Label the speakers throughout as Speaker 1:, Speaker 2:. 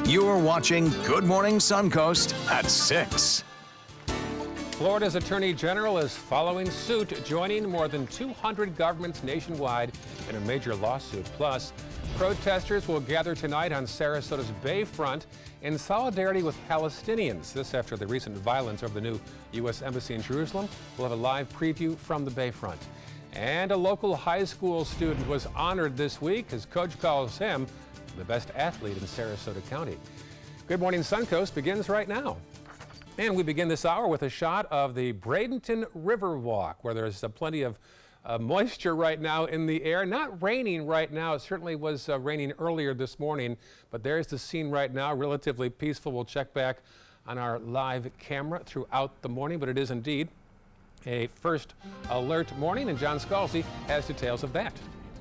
Speaker 1: You're watching Good Morning Suncoast at 6.
Speaker 2: Florida's Attorney General is following suit, joining more than 200 governments nationwide in a major lawsuit. Plus, protesters will gather tonight on Sarasota's Bayfront in solidarity with Palestinians. This after the recent violence over the new U.S. Embassy in Jerusalem. We'll have a live preview from the Bayfront. And a local high school student was honored this week. His coach calls him the best athlete in Sarasota County. Good Morning Suncoast begins right now. And we begin this hour with a shot of the Bradenton River Walk, where there's plenty of moisture right now in the air. Not raining right now. It certainly was raining earlier this morning, but there's the scene right now, relatively peaceful. We'll check back on our live camera throughout the morning, but it is indeed a first alert morning, and John Scalzi has details of that.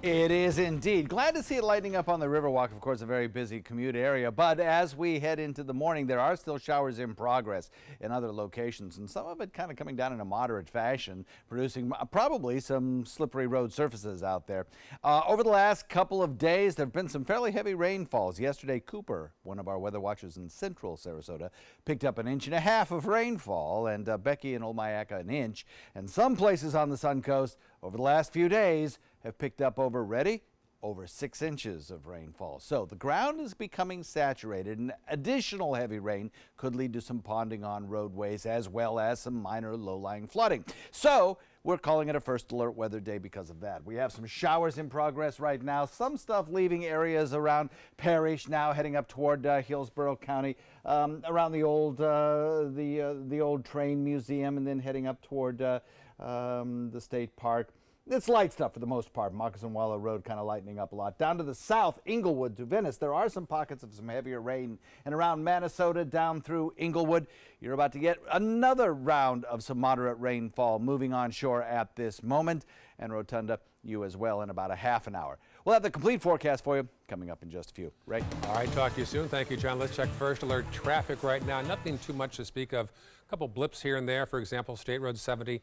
Speaker 3: It is indeed. Glad to see it lighting up on the Riverwalk, of course, a very busy commute area. But as we head into the morning, there are still showers in progress in other locations, and some of it kind of coming down in a moderate fashion, producing probably some slippery road surfaces out there. Over the last couple of days, there have been some fairly heavy rainfalls. Yesterday, Cooper, one of our weather watchers in central Sarasota, picked up 1.5 inches of rainfall, and Becky and Old Mayaca 1 inch. And some places on the Suncoast over the last few days have picked up over 6 inches of rainfall. So the ground is becoming saturated, and additional heavy rain could lead to some ponding on roadways as well as some minor low-lying flooding. So we're calling it a first alert weather day because of that. We have some showers in progress right now, some stuff leaving areas around Parrish, now heading up toward Hillsborough County, around the old train museum, and then heading up toward the state park. It's light stuff for the most part. Moccasin Wallow Road kind of lightening up a lot. Down to the south, Inglewood to Venice, there are some pockets of some heavier rain. And around Minnesota down through Inglewood, you're about to get another round of some moderate rainfall moving on shore at this moment. And Rotunda, you as well in about a half an hour. We'll have the complete forecast for you coming up in just a few. Ray?
Speaker 2: All right, talk to you soon. Thank you, John. Let's check first alert traffic right now. Nothing too much to speak of. A couple blips here and there. For example, State Road 70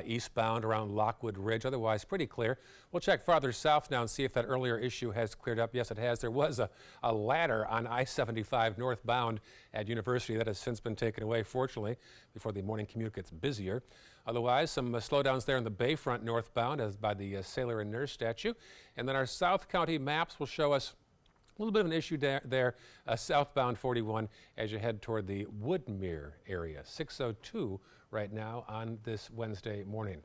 Speaker 2: eastbound around Lockwood Ridge. Otherwise, pretty clear. We'll check farther south now and see if that earlier issue has cleared up. Yes, it has. There was a ladder on I-75 northbound at University that has since been taken away, fortunately, before the morning commute gets busier. Otherwise, some slowdowns there in the Bayfront northbound as by the Sailor and Nurse statue. And then our South County maps will show us a little bit of an issue there, southbound 41 as you head toward the Woodmere area. 6:02 right now on this Wednesday morning.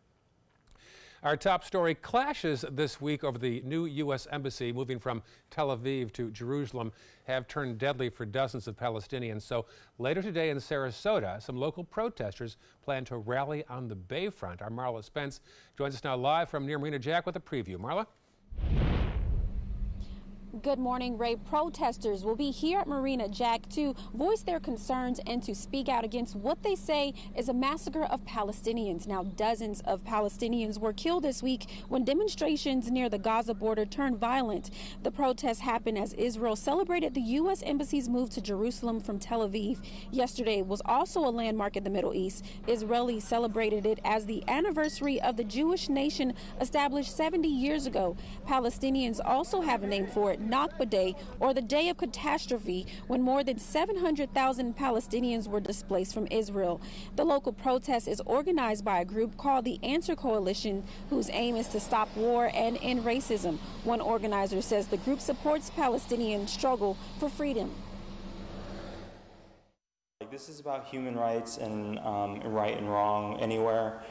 Speaker 2: Our top story: clashes this week over the new U.S. Embassy moving from Tel Aviv to Jerusalem have turned deadly for dozens of Palestinians. So later today in Sarasota, some local protesters plan to rally on the Bayfront. Our Marla Spence joins us now live from near Marina Jack with a preview. Marla?
Speaker 4: Good morning, Ray. Protesters will be here at Marina Jack to voice their concerns and to speak out against what they say is a massacre of Palestinians. Now, dozens of Palestinians were killed this week when demonstrations near the Gaza border turned violent. The protests happened as Israel celebrated the U.S. Embassy's move to Jerusalem from Tel Aviv. Yesterday was also a landmark in the Middle East. Israelis celebrated it as the anniversary of the Jewish nation established 70 years ago. Palestinians also have a name for it: Nakba Day, or the Day of Catastrophe, when more than 700,000 Palestinians were displaced from Israel. The local protest is organized by a group called the Answer Coalition, whose aim is to stop war and end racism. One organizer says the group supports Palestinian struggle for freedom.
Speaker 5: This is about human rights and right and wrong anywhere.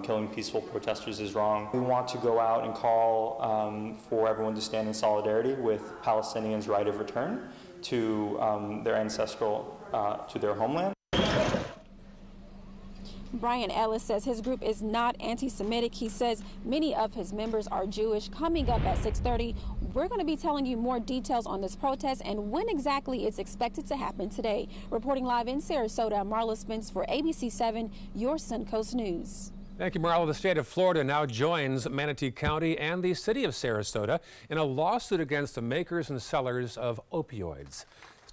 Speaker 5: Killing peaceful protesters is wrong. We want to go out and call for everyone to stand in solidarity with Palestinians' right of return to their ancestral, to their homeland.
Speaker 4: Brian Ellis says his group is not anti-Semitic. He says many of his members are Jewish. Coming up at 6:30, we're going to be telling you more details on this protest and when exactly it's expected to happen today. Reporting live in Sarasota, I'm Marla Spence for ABC 7, your Suncoast News.
Speaker 2: Thank you, Marla. The state of Florida now joins Manatee County and the city of Sarasota in a lawsuit against the makers and sellers of opioids.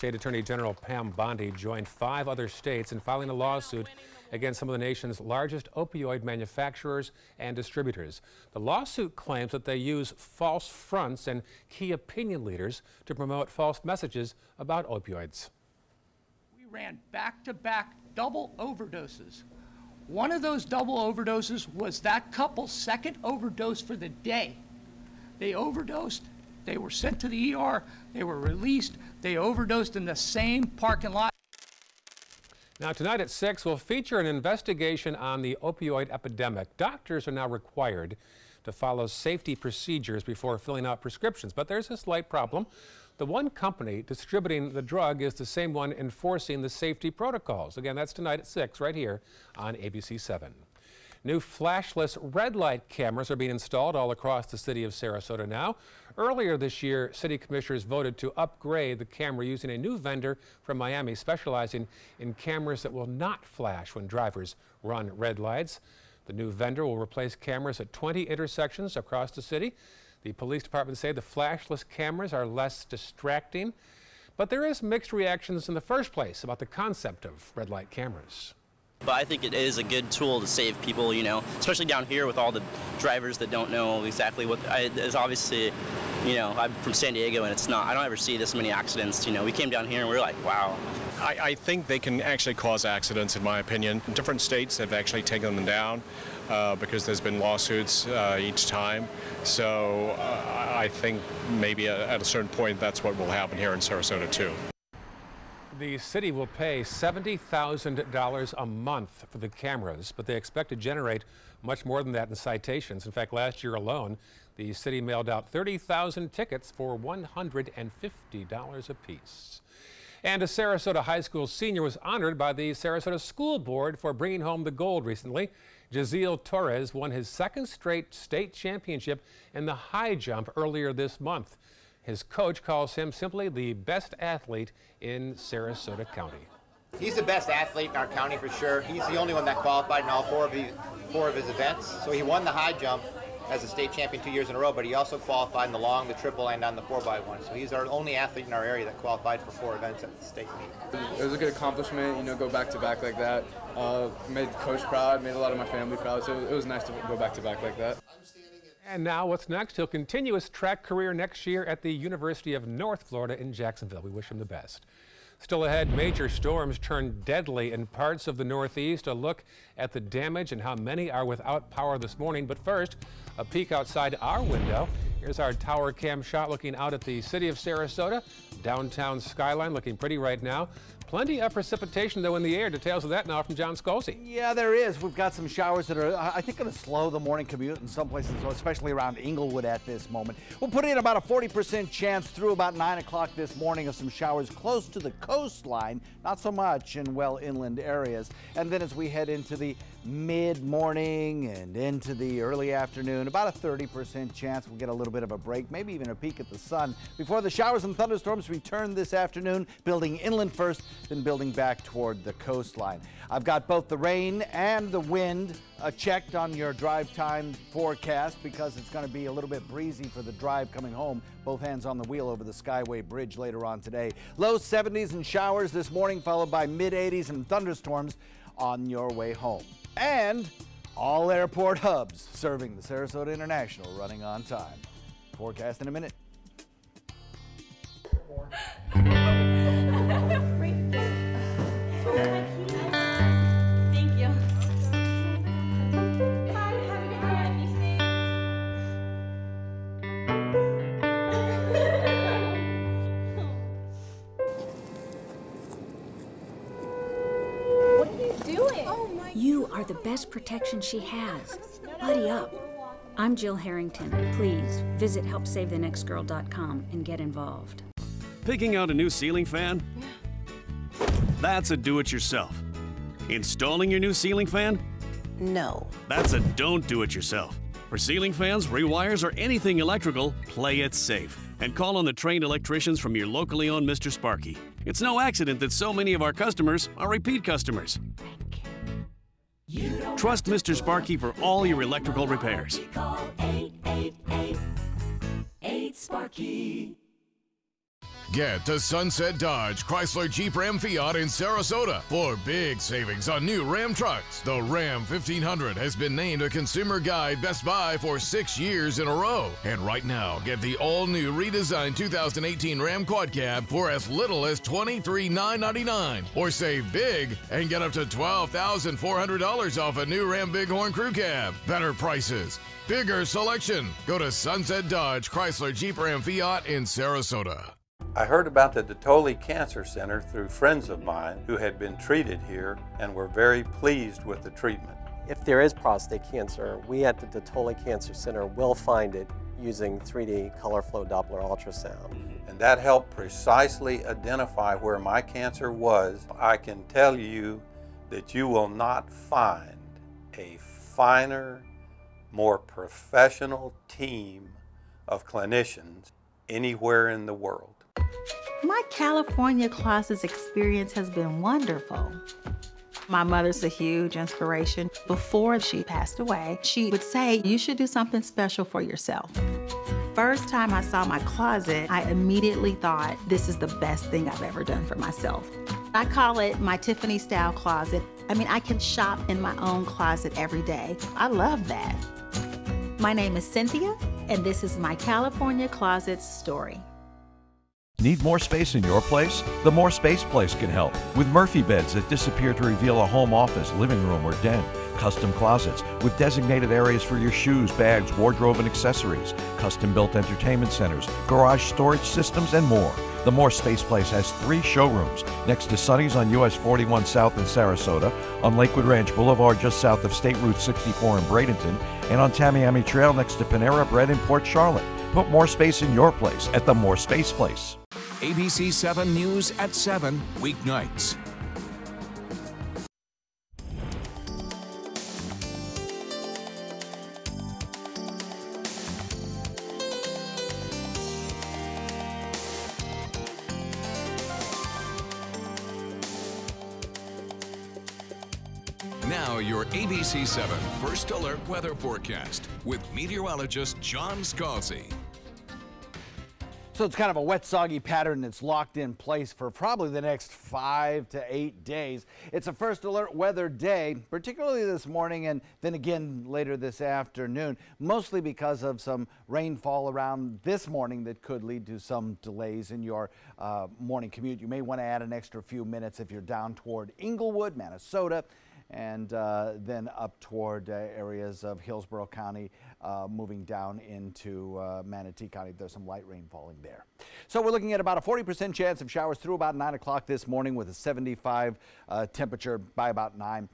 Speaker 2: State Attorney General Pam Bondi joined 5 other states in filing a lawsuit against some of the nation's largest opioid manufacturers and distributors. The lawsuit claims that they use false fronts and key opinion leaders to promote false messages about opioids.
Speaker 6: We ran back-to-back double overdoses. One of those double overdoses was that couple's second overdose for the day. They overdosed, they were sent to the ER, they were released, they overdosed in the same parking lot.
Speaker 2: Now tonight at 6 we'll feature an investigation on the opioid epidemic. Doctors are now required to follow safety procedures before filling out prescriptions, but there's a slight problem. The one company distributing the drug is the same one enforcing the safety protocols. Again, that's tonight at 6 right here on ABC 7. New flashless red light cameras are being installed all across the city of Sarasota now. Earlier this year, city commissioners voted to upgrade the camera using a new vendor from Miami specializing in cameras that will not flash when drivers run red lights. The new vendor will replace cameras at 20 intersections across the city. The police department say the flashless cameras are less distracting, but there is mixed reactions in the first place about the concept of red light cameras.
Speaker 7: But I think it is a good tool to save people, you know, especially down here with all the drivers that don't know exactly what is obviously, you know, I'm from San Diego and it's not, I don't ever see this many accidents, you know. We came down here and we were like, wow.
Speaker 8: I think they can actually cause accidents, in my opinion. Different states have actually taken them down because there's been lawsuits each time. So I think maybe at a certain point that's what will happen here in Sarasota too.
Speaker 2: The city will pay $70,000 a month for the cameras, but they expect to generate much more than that in citations. In fact, last year alone, the city mailed out 30,000 tickets for $150 apiece. And a Sarasota high school senior was honored by the Sarasota School Board for bringing home the gold recently. Jaziel Torres won his second straight state championship in the high jump earlier this month. His coach calls him simply the best athlete in Sarasota County.
Speaker 9: He's the best athlete in our county for sure. He's the only one that qualified in all four of his events. So he won the high jump as a state champion 2 years in a row, but he also qualified in the long, the triple, and on the 4x1. So he's our only athlete in our area that qualified for 4 events at the state meet.
Speaker 10: It was a good accomplishment, you know, go back-to-back like that. Made coach proud, made a lot of my family proud, so it was nice to go back-to-back like that.
Speaker 2: And now what's next? He'll continue his track career next year at the University of North Florida in Jacksonville. We wish him the best. Still ahead, major storms turned deadly in parts of the Northeast. A look at the damage and how many are without power this morning. But first, a peek outside our window. Here's our tower cam shot looking out at the city of Sarasota. Downtown skyline looking pretty right now. Plenty of precipitation, though, in the air. Details of that now from John Scalzi.
Speaker 3: Yeah, there is. We've got some showers that are, I think, going to slow the morning commute in some places, especially around Inglewood at this moment. We'll put in about a 40% chance through about 9 o'clock this morning of some showers close to the coastline. Not so much in, well, inland areas. And then as we head into the mid-morning and into the early afternoon, about a 30% chance we'll get a little bit of a break, maybe even a peek at the sun before the showers and thunderstorms return this afternoon, building inland first, then building back toward the coastline. I've got both the rain and the wind checked on your drive time forecast because it's going to be a little bit breezy for the drive coming home. Both hands on the wheel over the Skyway Bridge later on today. Low 70s and showers this morning, followed by mid 80s and thunderstorms on your way home. And all airport hubs serving the Sarasota International running on time. Forecast in a minute.
Speaker 11: Thank you. Bye. Have a good night. Be safe. What are you doing? Oh my.
Speaker 12: You are the best protection she has. Buddy up. I'm Jill Harrington. Please visit helpsavethenextgirl.com and get involved.
Speaker 13: Picking out a new ceiling fan? That's a do-it-yourself. Installing your new ceiling fan?
Speaker 14: No.
Speaker 13: That's a don't do-it-yourself. For ceiling fans, rewires, or anything electrical, play it safe. And call on the trained electricians from your locally owned Mr. Sparky. It's no accident that so many of our customers are repeat customers. Trust Mr. Sparky for all your electrical repairs.
Speaker 11: Call 888-8-SPARKY.
Speaker 14: Get to Sunset Dodge, Chrysler, Jeep, Ram, Fiat in Sarasota for big savings on new Ram trucks. The Ram 1500 has been named a Consumer Guide Best Buy for 6 years in a row. And right now, get the all-new redesigned 2018 Ram Quad Cab for as little as $23,999. Or save big and get up to $12,400 off a new Ram Bighorn Crew Cab. Better prices, bigger selection. Go to Sunset Dodge, Chrysler, Jeep, Ram, Fiat in Sarasota.
Speaker 15: I heard about the Detoli Cancer Center through friends of mine who had been treated here and were very pleased with the treatment.
Speaker 16: If there is prostate cancer, we at the Detoli Cancer Center will find it using 3D color flow Doppler ultrasound.
Speaker 15: And that helped precisely identify where my cancer was. I can tell you that you will not find a finer, more professional team of clinicians anywhere in the world.
Speaker 17: My California Closets experience has been wonderful. My mother's a huge inspiration. Before she passed away, she would say, you should do something special for yourself. First time I saw my closet, I immediately thought, this is the best thing I've ever done for myself. I call it my Tiffany style closet. I mean, I can shop in my own closet every day. I love that. My name is Cynthia, and this is my California Closets story.
Speaker 18: Need more space in your place? The More Space Place can help with Murphy beds that disappear to reveal a home office, living room, or den. Custom closets with designated areas for your shoes, bags, wardrobe, and accessories. Custom-built entertainment centers, garage storage systems, and more. The More Space Place has 3 showrooms next to Sonny's on US 41 South in Sarasota, on Lakewood Ranch Boulevard just south of State Route 64 in Bradenton, and on Tamiami Trail next to Panera Bread in Port Charlotte. Put more space in your place at the More Space Place.
Speaker 1: ABC 7 News at 7 weeknights. Now your ABC 7 First Alert Weather Forecast with meteorologist John Scalzi.
Speaker 3: So it's kind of a wet, soggy pattern that's locked in place for probably the next 5 to 8 days. It's a first alert weather day, particularly this morning and then again later this afternoon, mostly because of some rainfall around this morning that could lead to some delays in your morning commute. You may want to add an extra few minutes if you're down toward Inglewood, Minnesota, and then up toward areas of Hillsborough County, moving down into Manatee County. There's some light rain falling there. So we're looking at about a 40% chance of showers through about 9 o'clock this morning with a 75 temperature by about 9.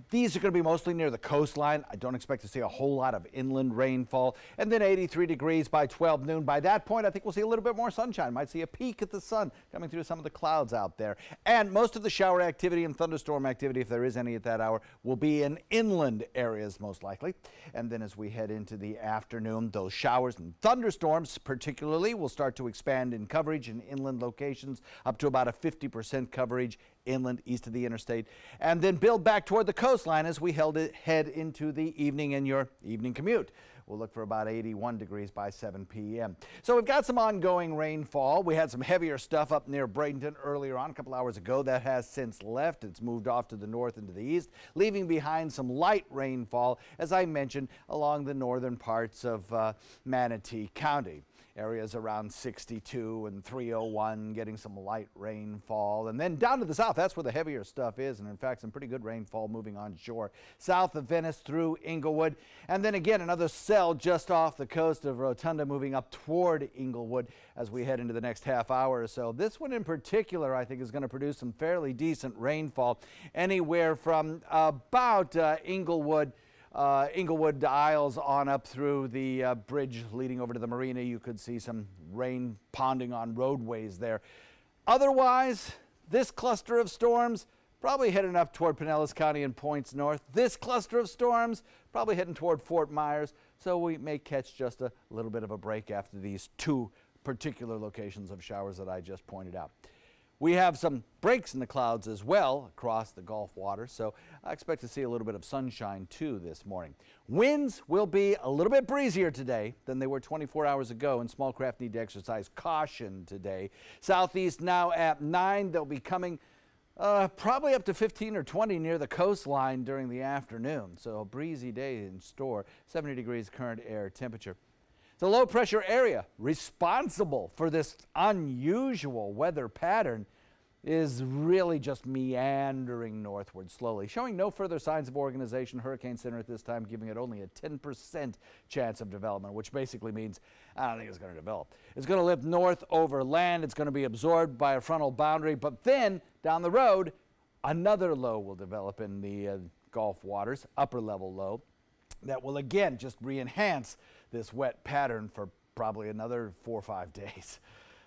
Speaker 3: These are going to be mostly near the coastline. I don't expect to see a whole lot of inland rainfall. And then 83 degrees by 12 noon. By that point, I think we'll see a little bit more sunshine. Might see a peek at the sun coming through some of the clouds out there. And most of the shower activity and thunderstorm activity, if there is any at that hour, will be in inland areas most likely. And then as we head into the afternoon, those showers and thunderstorms particularly will start to expand in coverage in inland locations up to about a 50% coverage inland east of the interstate, and then build back toward the coastline as we head into the evening and your evening commute. We'll look for about 81 degrees by 7 p.m. So we've got some ongoing rainfall. We had some heavier stuff up near Bradenton earlier on, a couple hours ago. That has since left. It's moved off to the north and to the east, leaving behind some light rainfall, as I mentioned, along the northern parts of Manatee County. Areas around 62 and 301 getting some light rainfall. And then down to the south, that's where the heavier stuff is. And in fact, some pretty good rainfall moving on shore south of Venice through Inglewood. And then again, another cell just off the coast of Rotunda moving up toward Inglewood as we head into the next half hour or so. This one in particular, I think, is going to produce some fairly decent rainfall anywhere from about Inglewood Isles on up through the bridge leading over to the marina. You could see some rain ponding on roadways there. Otherwise, this cluster of storms probably heading up toward Pinellas County and points north. This cluster of storms probably heading toward Fort Myers. So we may catch just a little bit of a break after these 2 particular locations of showers that I just pointed out. We have some breaks in the clouds as well across the Gulf waters, so I expect to see a little bit of sunshine too this morning. Winds will be a little bit breezier today than they were 24 hours ago, and small craft need to exercise caution today. Southeast now at 9. They'll be coming probably up to 15 or 20 near the coastline during the afternoon, so a breezy day in store. 70 degrees current air temperature. The low pressure area responsible for this unusual weather pattern is really just meandering northward slowly, showing no further signs of organization. Hurricane Center at this time giving it only a 10% chance of development, which basically means I don't think it's going to develop. It's going to lift north over land. It's going to be absorbed by a frontal boundary, but then down the road, another low will develop in the Gulf waters, upper level low, that will again just re-enhance this wet pattern for probably another 4 or 5 days.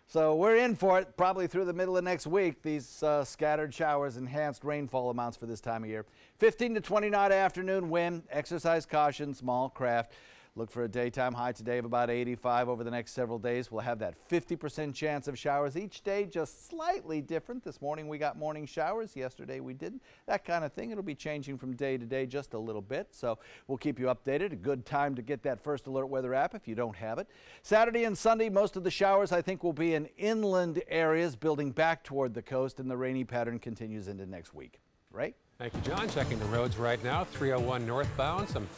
Speaker 3: So we're in for it probably through the middle of next week. These scattered showers, enhanced rainfall amounts for this time of year. 15 to 20 knot afternoon wind. Exercise caution, small craft. Look for a daytime high today of about 85. Over the next several days, we'll have that 50% chance of showers each day, just slightly different. This morning we got morning showers. Yesterday we didn't. That kind of thing. It'll be changing from day to day just a little bit. So we'll keep you updated. A good time to get that First Alert weather app if you don't have it. Saturday and Sunday, most of the showers I think will be in inland areas, building back toward the coast, and the rainy pattern continues into next week. Right?
Speaker 2: Thank you, John. Checking the roads right now. 301 northbound. Some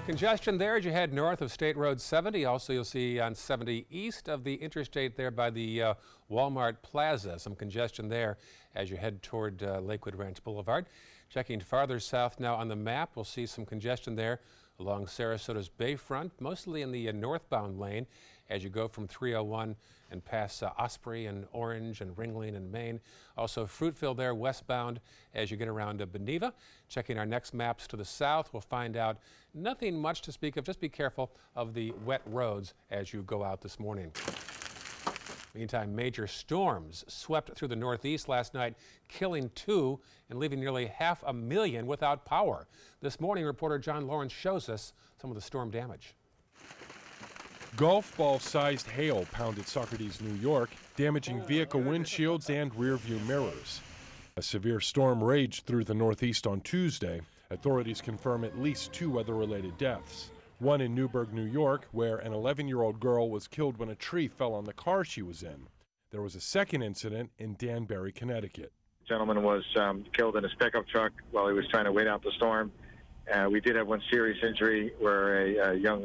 Speaker 2: congestion there as you head north of State Road 70. Also, you'll see on 70 east of the interstate there by the Walmart Plaza. Some congestion there as you head toward Lakewood Ranch Boulevard. Checking farther south now on the map, we'll see some congestion there along Sarasota's Bayfront, mostly in the northbound lane as you go from 301 and past Osprey and Orange and Ringling and Maine. Also Fruitville there westbound as you get around to Beneva. Checking our next maps to the south, we'll find out nothing much to speak of. Just be careful of the wet roads as you go out this morning. Meantime, major storms swept through the northeast last night, killing 2 and leaving nearly 500,000 without power. This morning, reporter John Lawrence shows us some of the storm damage.
Speaker 19: Golf ball-sized hail pounded Socrates, New York, damaging vehicle windshields and rear-view mirrors. A severe storm raged through the northeast on Tuesday. Authorities confirm at least 2 weather-related deaths. One in Newburgh, New York, where an 11-year-old girl was killed when a tree fell on the car she was in. There was a second incident in Danbury, Connecticut.
Speaker 20: The gentleman was killed in his pickup truck while he was trying to wait out the storm. We did have one serious injury where a young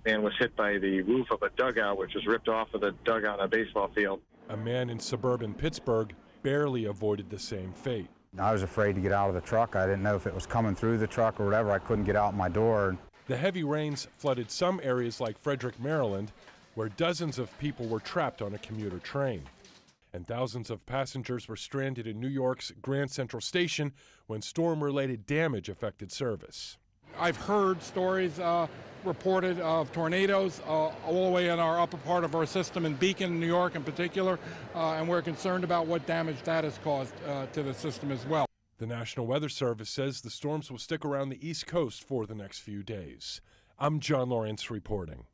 Speaker 20: man was hit by the roof of a dugout, which was ripped off of the dugout on a baseball field.
Speaker 19: A man in suburban Pittsburgh barely avoided the same fate.
Speaker 21: I was afraid to get out of the truck. I didn't know if it was coming through the truck or whatever. I couldn't get out my door.
Speaker 19: The heavy rains flooded some areas like Frederick, Maryland, where dozens of people were trapped on a commuter train. And thousands of passengers were stranded in New York's Grand Central Station when storm-related damage affected service.
Speaker 22: I've heard stories reported of tornadoes all the way in our upper part of our system in Beacon, New York in particular, and we're concerned about what damage that has caused to the system as well.
Speaker 19: The National Weather Service says the storms will stick around the East Coast for the next few days. I'm John Lawrence reporting.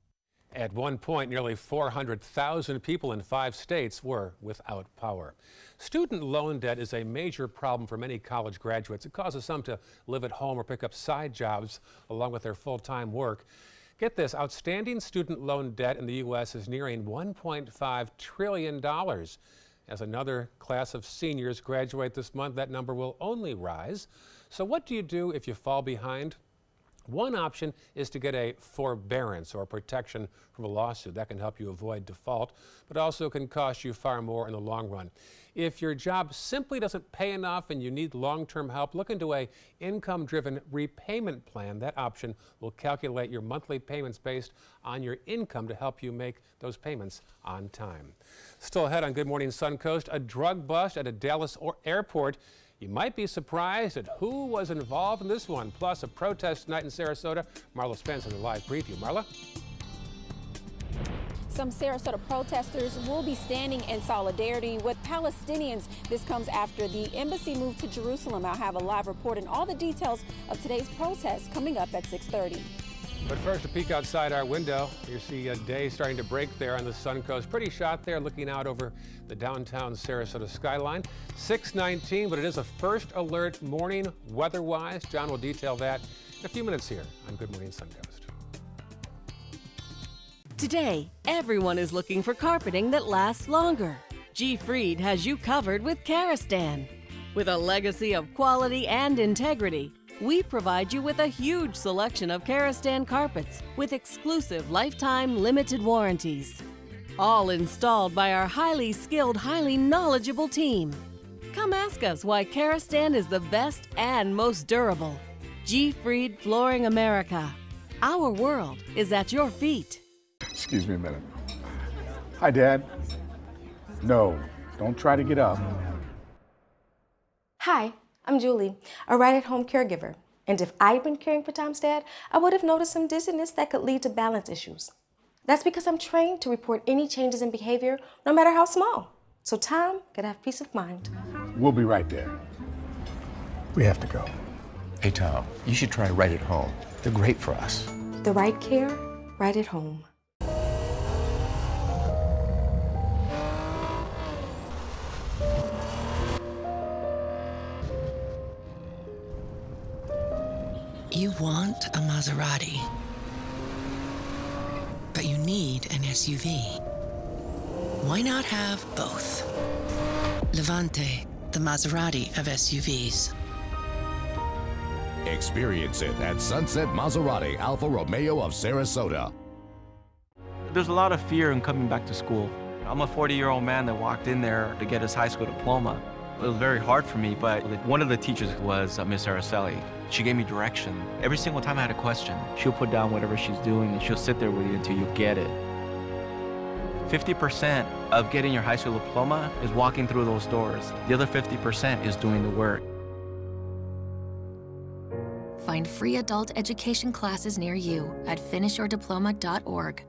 Speaker 2: At one point, nearly 400,000 people in 5 states were without power. Student loan debt is a major problem for many college graduates. It causes some to live at home or pick up side jobs along with their full-time work. Get this, outstanding student loan debt in the U.S. is nearing $1.5 trillion. As another class of seniors graduate this month, that number will only rise. So what do you do if you fall behind? One option is to get a forbearance or protection from a lawsuit. That can help you avoid default, but also can cost you far more in the long run. If your job simply doesn't pay enough and you need long-term help, look into a income-driven repayment plan. That option will calculate your monthly payments based on your income to help you make those payments on time. Still ahead on Good Morning Suncoast, a drug bust at a Dallas airport. You might be surprised at who was involved in this one. Plus, a protest tonight in Sarasota. Marla Spence in the live preview. Marla?
Speaker 4: Some Sarasota protesters will be standing in solidarity with Palestinians. This comes after the embassy moved to Jerusalem. I'll have a live report and all the details of today's protest coming up at 6:30.
Speaker 2: But first, a peek outside our window. You see a day starting to break there on the Suncoast. Pretty shot there, looking out over the downtown Sarasota skyline. 6:19, but it is a first alert morning weather-wise. John will detail that in a few minutes here on Good Morning Suncoast.
Speaker 5: Today, everyone is looking for carpeting that lasts longer. G. Fried has you covered with Karastan. With a legacy of quality and integrity, we provide you with a huge selection of Karastan carpets with exclusive lifetime limited warranties. All installed by our highly skilled, highly knowledgeable team. Come ask us why Karastan is the best and most durable. G. Fried Flooring America. Our world is at your feet.
Speaker 6: Excuse me a minute. Hi, Dad. No, don't try to get up.
Speaker 23: Hi, I'm Julie, a right-at-home caregiver. And if I'd been caring for Tom's dad, I would have noticed some dizziness that could lead to balance issues. That's because I'm trained to report any changes in behavior, no matter how small, so Tom could have peace of mind.
Speaker 6: We'll be right there. We have to go.
Speaker 24: Hey, Tom, you should try Right at Home. They're great for us.
Speaker 23: The right care, right at home.
Speaker 25: You want a Maserati, but you need an SUV. Why not have both? Levante, the Maserati of SUVs.
Speaker 26: Experience it at Sunset Maserati Alfa Romeo of Sarasota.
Speaker 27: There's a lot of fear in coming back to school. I'm a 40-year-old man that walked in there to get his high school diploma. It was very hard for me, but one of the teachers was Miss Araceli. She gave me direction. Every single time I had a question, she'll put down whatever she's doing and she'll sit there with you until you get it. 50% of getting your high school diploma is walking through those doors. The other 50% is doing the work.
Speaker 28: Find free adult education classes near you at finishyourdiploma.org.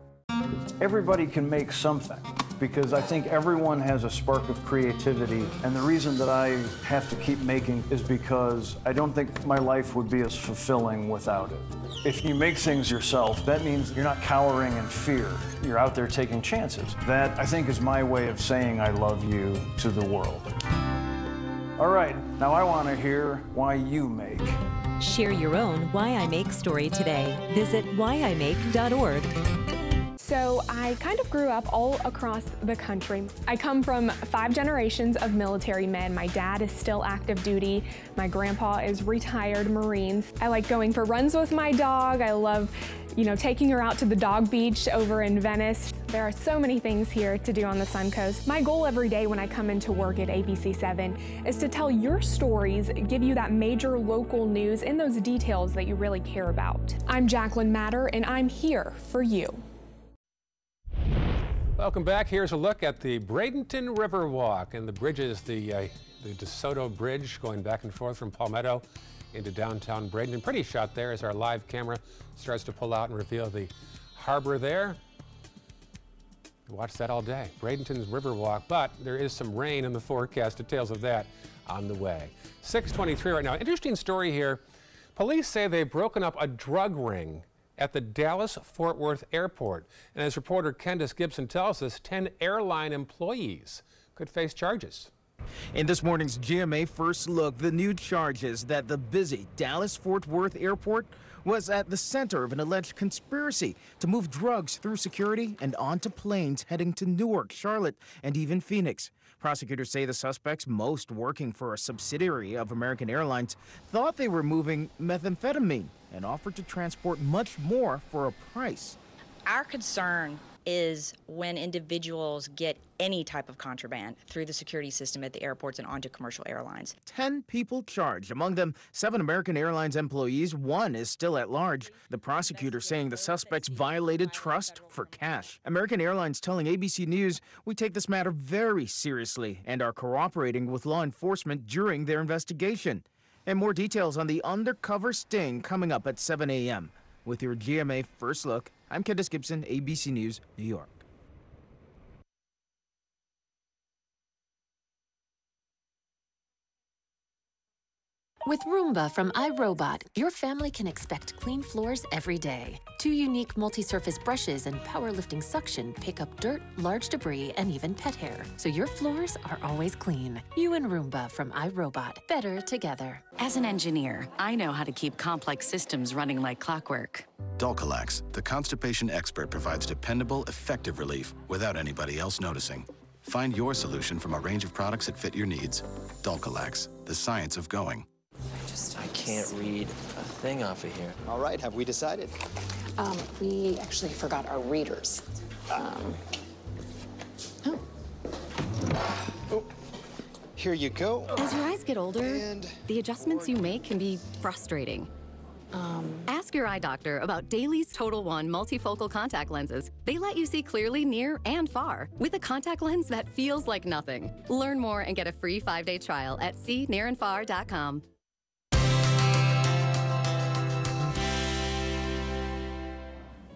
Speaker 29: Everybody can make something, because I think everyone has a spark of creativity, and the reason that I have to keep making is because I don't think my life would be as fulfilling without it. If you make things yourself, that means you're not cowering in fear. You're out there taking chances. That, I think, is my way of saying I love you to the world. All right, now I want to hear why you make.
Speaker 30: Share your own Why I Make story today. Visit whyimake.org.
Speaker 31: So I kind of grew up all across the country. I come from 5 generations of military men. My dad is still active duty. My grandpa is retired Marines. I like going for runs with my dog. I love, taking her out to the dog beach over in Venice. There are so many things here to do on the Suncoast. My goal every day when I come into work at ABC7 is to tell your stories, give you that major local news and those details that you really care about. I'm Jacqueline Matter, and I'm here for you.
Speaker 2: Welcome back. Here's a look at the Bradenton River Walk, and the bridge is the DeSoto Bridge going back and forth from Palmetto into downtown Bradenton. Pretty shot there as our live camera starts to pull out and reveal the harbor there. Watch that all day. Bradenton's River Walk, but there is some rain in the forecast. Details of that on the way. 6:23 right now. Interesting story here. Police say they've broken up a drug ring at the Dallas-Fort Worth airport. And as reporter Candace Gibson tells us, 10 airline employees could face charges.
Speaker 32: In this morning's GMA First Look, the new charges that the busy Dallas-Fort Worth airport was at the center of an alleged conspiracy to move drugs through security and onto planes heading to Newark, Charlotte, and even Phoenix. Prosecutors say the suspects, most working for a subsidiary of American Airlines, thought they were moving methamphetamine and offered to transport much more for a price.
Speaker 33: Our concern is when individuals get any type of contraband through the security system at the airports and onto commercial airlines.
Speaker 32: 10 people charged, among them 7 American Airlines employees. 1 is still at large. The prosecutor saying the suspects violated trust for cash. American Airlines telling ABC News, "We take this matter very seriously and are cooperating with law enforcement during their investigation." And more details on the undercover sting coming up at 7 a.m. With your GMA First Look, I'm Candace Gibson, ABC News, New York.
Speaker 1: With Roomba from iRobot, your family can expect clean floors every day. 2 unique multi-surface brushes and powerlifting suction pick up dirt, large debris, and even pet hair, so your floors are always clean. You and Roomba from iRobot. Better together.
Speaker 7: As an engineer, I know how to keep complex systems running like clockwork.
Speaker 8: Dulcolax, the constipation expert, provides dependable, effective relief without anybody else noticing. Find your solution from a range of products that fit your needs. Dulcolax, the science of going.
Speaker 9: I can't read a thing off of here.
Speaker 10: All right, have we decided?
Speaker 11: We actually forgot our readers.
Speaker 10: Here you go.
Speaker 12: As your eyes get older, the adjustments you make can be frustrating. Ask your eye doctor about Dailies Total One multifocal contact lenses. They let you see clearly near and far with a contact lens that feels like nothing. Learn more and get a free 5-day trial at seenearandfar.com.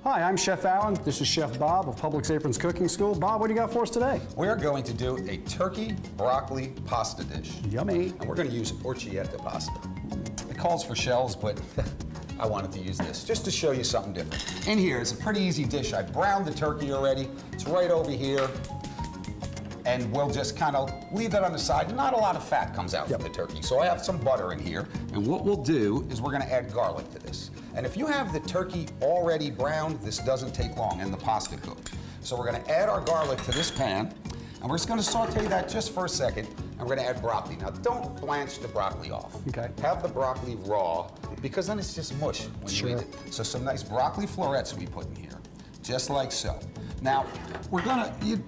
Speaker 13: Hi, I'm Chef Alan. This is Chef Bob of Publix Aprons Cooking School. Bob, what do you got for us today?
Speaker 14: We're going to do a turkey broccoli pasta dish.
Speaker 13: Yummy.
Speaker 14: And we're going to use orchietta pasta. It calls for shells, but I wanted to use this just to show you something different. In here, it's a pretty easy dish. I browned the turkey already. It's right over here. And we'll just kind of leave that on the side. Not a lot of fat comes out from the turkey. So I have some butter in here. And what we'll do is we're going to add garlic to this. And if you have the turkey already browned, this doesn't take long, and the pasta cooked. So we're going to add our garlic to this pan. And we're just going to saute that just for a second. And we're going to add broccoli. Now, don't blanch the broccoli off.
Speaker 13: Okay.
Speaker 14: Have the broccoli raw, because then it's just mush when you eat it. So some nice broccoli florets we put in here, just like so. Now, we're going to,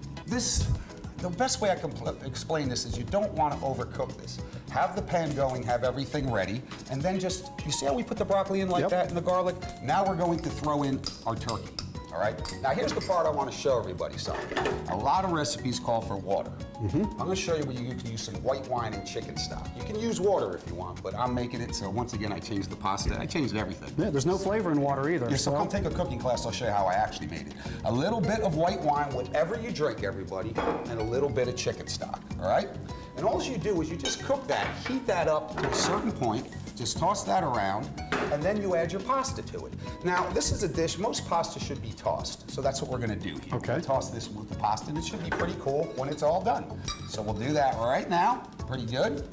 Speaker 14: the best way I can explain this is you don't want to overcook this. Have the pan going, have everything ready, and then just, you see how we put the broccoli in like that and the garlic? Now we're going to throw in our turkey, all right? Now here's the part I want to show everybody something. A lot of recipes call for water. I'm going to show you where you can use some white wine and chicken stock. You can use water if you want, but I'm making it, so once again I changed the pasta. I changed everything.
Speaker 13: Yeah, there's no flavor in water either.
Speaker 14: Yeah, so come take a cooking class, I'll show you how I actually made it. A little bit of white wine, whatever you drink, everybody, and a little bit of chicken stock, all right? And all you do is you just cook that, heat that up to a certain point, just toss that around, and then you add your pasta to it. Now, this is a dish, most pasta should be tossed, so that's what we're gonna do here. Okay. We'll toss this with the pasta, and it should be pretty cool when it's all done. So we'll do that right now, pretty good,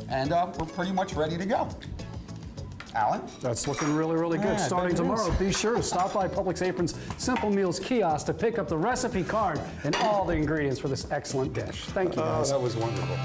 Speaker 14: and we're pretty much ready to go. Alan?
Speaker 13: That's looking really, really good.
Speaker 14: Yeah,
Speaker 13: Starting
Speaker 14: good
Speaker 13: tomorrow,
Speaker 14: news.
Speaker 13: be sure to stop by Publix Aprons Simple Meals kiosk to pick up the recipe card and all the ingredients for this excellent dish. Thank you, guys.
Speaker 14: Oh, that was wonderful.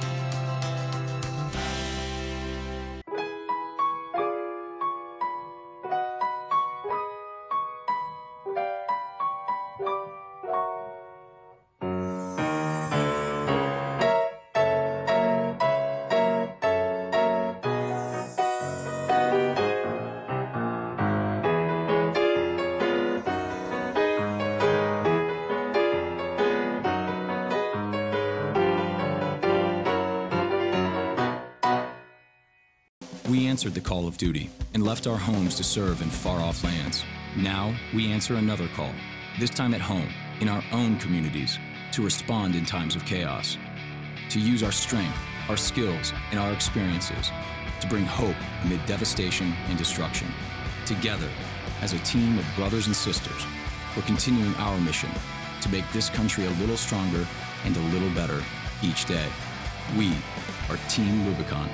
Speaker 15: We answered the call of duty and left our homes to serve in far-off lands. Now, we answer another call, this time at home, in our own communities, to respond in times of chaos, to use our strength, our skills, and our experiences to bring hope amid devastation and destruction. Together, as a team of brothers and sisters, we're continuing our mission to make this country a little stronger and a little better each day. We are Team Rubicon.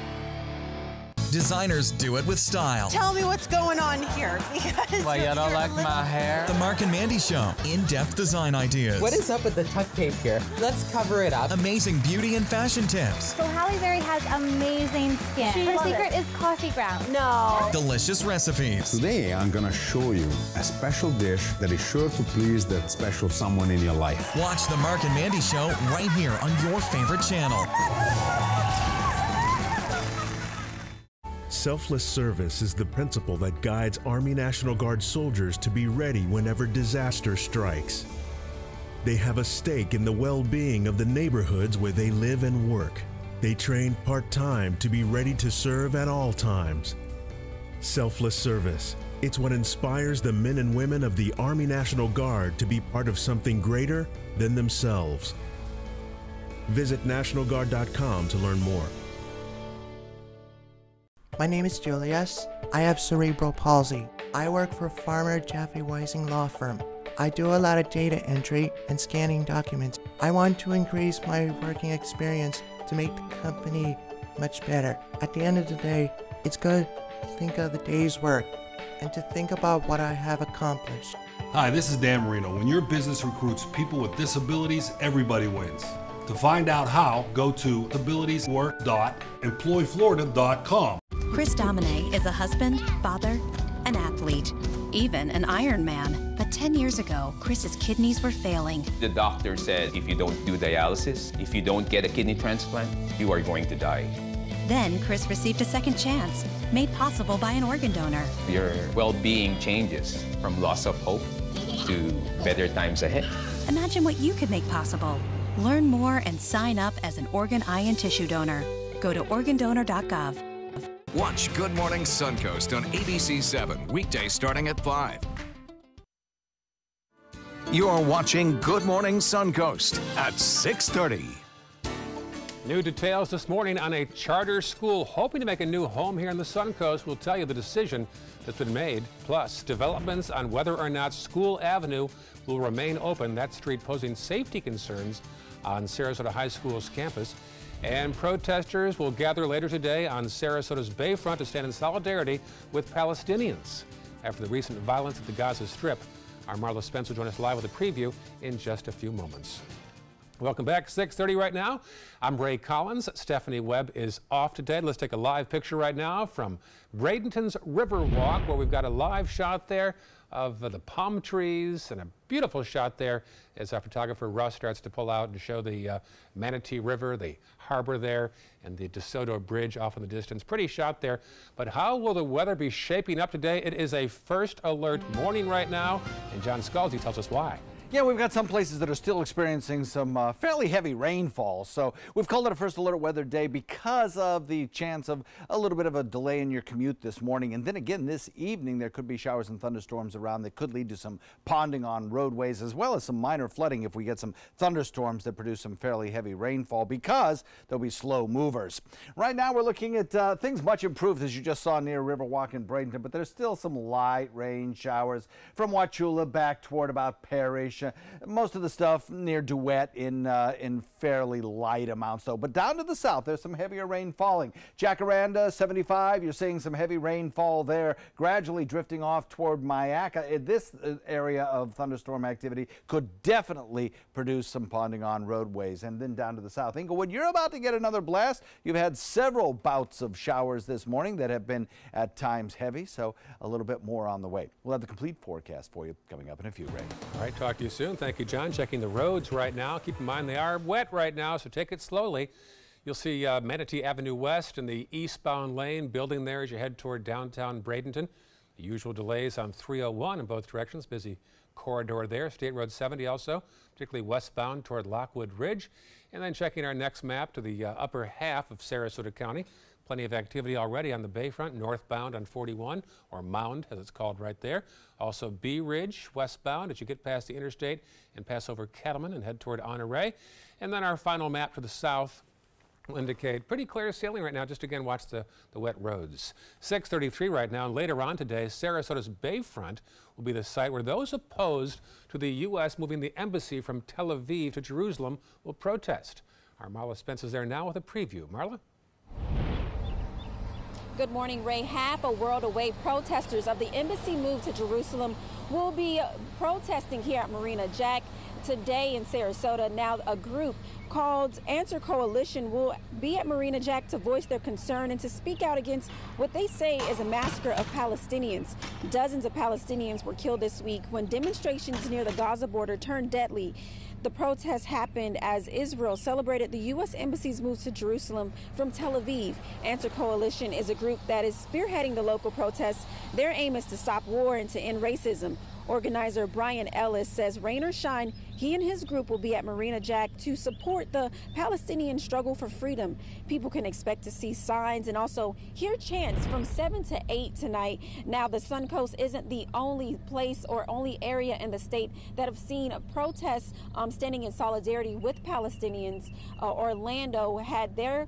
Speaker 16: Designers do it with style.
Speaker 17: Tell me what's going on here.
Speaker 16: Why, you don't like my hair? The Mark and Mandy Show. In-depth design ideas.
Speaker 18: What is up with the tuck tape here? Let's cover it up.
Speaker 16: Amazing beauty and fashion tips.
Speaker 34: So Halle Berry has amazing skin. Her secret is coffee grounds. No.
Speaker 16: Delicious recipes.
Speaker 6: Today, I'm gonna show you a special dish that is sure to please that special someone in your life.
Speaker 16: Watch the Mark and Mandy Show right here on your favorite channel.
Speaker 35: Selfless service is the principle that guides Army National Guard soldiers to be ready whenever disaster strikes. They have a stake in the well-being of the neighborhoods where they live and work. They train part-time to be ready to serve at all times. Selfless service. It's what inspires the men and women of the Army National Guard to be part of something greater than themselves. Visit NationalGuard.com to learn more.
Speaker 3: My name is Julius. I have cerebral palsy. I work for Farmer Jeffrey Weising Law Firm. I do a lot of data entry and scanning documents. I want to increase my working experience to make the company much better. At the end of the day, it's good to think of the day's work and to think about what I have accomplished.
Speaker 4: Hi, this is Dan Marino. When your business recruits people with disabilities, everybody wins. To find out how, go to abilitieswork.employflorida.com.
Speaker 5: Chris Domine is a husband, father, an athlete, even an Ironman. But 10 years ago, Chris's kidneys were failing.
Speaker 19: The doctor said if you don't do dialysis, if you don't get a kidney transplant, you are going to die.
Speaker 5: Then Chris received a second chance, made possible by an organ donor.
Speaker 19: Your well-being changes from loss of hope to better times ahead.
Speaker 5: Imagine what you could make possible. Learn more and sign up as an organ, eye, and tissue donor. Go to organdonor.gov.
Speaker 20: Watch Good Morning Suncoast on ABC 7, weekdays starting at 5. You're watching Good Morning Suncoast at 6:30.
Speaker 2: New details this morning on a charter school hoping to make a new home here on the Suncoast. We'll tell you the decision that's been made, plus developments on whether or not School Avenue will remain open. That street posing safety concerns on Sarasota High School's campus. And protesters will gather later today on Sarasota's Bayfront to stand in solidarity with Palestinians after the recent violence at the Gaza Strip. Our Marla Spence will join us live with a preview in just a few moments. Welcome back. 6:30 right now. I'm Ray Collins. Stephanie Webb is off today. Let's take a live picture right now from Bradenton's Riverwalk, where we've got a live shot there of the palm trees and a beautiful shot there as our photographer Russ starts to pull out and show the Manatee River, the harbor there, and the DeSoto Bridge off in the distance. Pretty shot there. But how will the weather be shaping up today? It is a first alert morning right now, and John Scalzi tells us why.
Speaker 21: Yeah, we've got some places that are still experiencing some fairly heavy rainfall. So we've called it a first alert weather day because of the chance of a little bit of a delay in your commute this morning. And then again, this evening, there could be showers and thunderstorms around that could lead to some ponding on roadways, as well as some minor flooding if we get some thunderstorms that produce some fairly heavy rainfall, because there'll be slow movers. Right now, we're looking at things much improved, as you just saw near Riverwalk in Bradenton, but there's still some light rain showers from Wauchula back toward about Parrish. Most of the stuff near DeWitt in fairly light amounts, though. But down to the south, there's some heavier rain falling. Jacaranda, 75, you're seeing some heavy rainfall there, gradually drifting off toward Mayaca. This area of thunderstorm activity could definitely produce some ponding on roadways. And then down to the south, Inglewood, you're about to get another blast. You've had several bouts of showers this morning that have been at times heavy, so a little bit more on the way. We'll have the complete forecast for you coming up in a few, Ray.
Speaker 2: All right, talk to you soon. Thank you, John. Checking the roads right now. Keep in mind they are wet right now, so take it slowly. You'll see Manatee Avenue West in the eastbound lane building there as you head toward downtown Bradenton. The usual delays on 301 in both directions. Busy corridor there. State Road 70 also, particularly westbound toward Lockwood Ridge. And then checking our next map to the upper half of Sarasota County. Plenty of activity already on the Bayfront, northbound on 41, or Mound as it's called right there. Also Bee Ridge, westbound as you get past the interstate and pass over Kettleman and head toward Honore. And then our final map to the south will indicate pretty clear sailing right now. Just again, watch the wet roads. 6:33 right now, and later on today, Sarasota's Bayfront will be the site where those opposed to the U.S. moving the embassy from Tel Aviv to Jerusalem will protest. Our Marla Spence is there now with a preview. Marla?
Speaker 22: Good morning, Ray. Half a world away, protesters of the embassy move to Jerusalem will be protesting here at Marina Jack today in Sarasota. Now, a group called Answer Coalition will be at Marina Jack to voice their concern and to speak out against what they say is a massacre of Palestinians. Dozens of Palestinians were killed this week when demonstrations near the Gaza border turned deadly. The protest happened as Israel celebrated the U.S. Embassy's move to Jerusalem from Tel Aviv. Answer Coalition is a group that is spearheading the local protests. Their aim is to stop war and to end racism. Organizer Brian Ellis says rain or shine, He and his group will be at Marina Jack to support the Palestinian struggle for freedom. People can expect to see signs and also hear chants from 7 to 8 tonight. Now, the Suncoast isn't the only place or only area in the state that have seen protests standing in solidarity with Palestinians. Orlando had their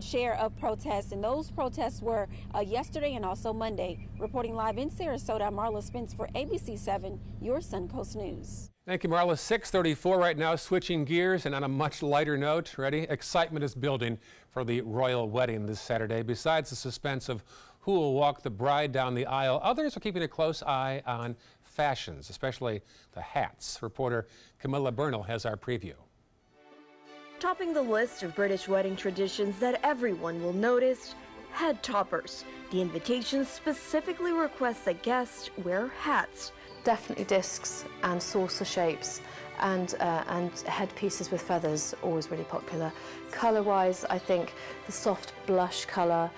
Speaker 22: share of protests, and those protests were yesterday and also Monday. Reporting live in Sarasota, I'm Marla Spence for ABC 7, your Suncoast News.
Speaker 2: Thank you, Marla. 6:34 right now, switching gears, and on a much lighter note, ready? Excitement is building for the royal wedding this Saturday. Besides the suspense of who will walk the bride down the aisle, others are keeping a close eye on fashions, especially the hats. Reporter Camilla Bernal has our preview.
Speaker 1: Topping the list of British wedding traditions that everyone will notice, head toppers. The invitation specifically requests that guests wear hats.
Speaker 7: Definitely discs and saucer shapes and headpieces with feathers, always really popular. Colour-wise, I think the soft blush colour,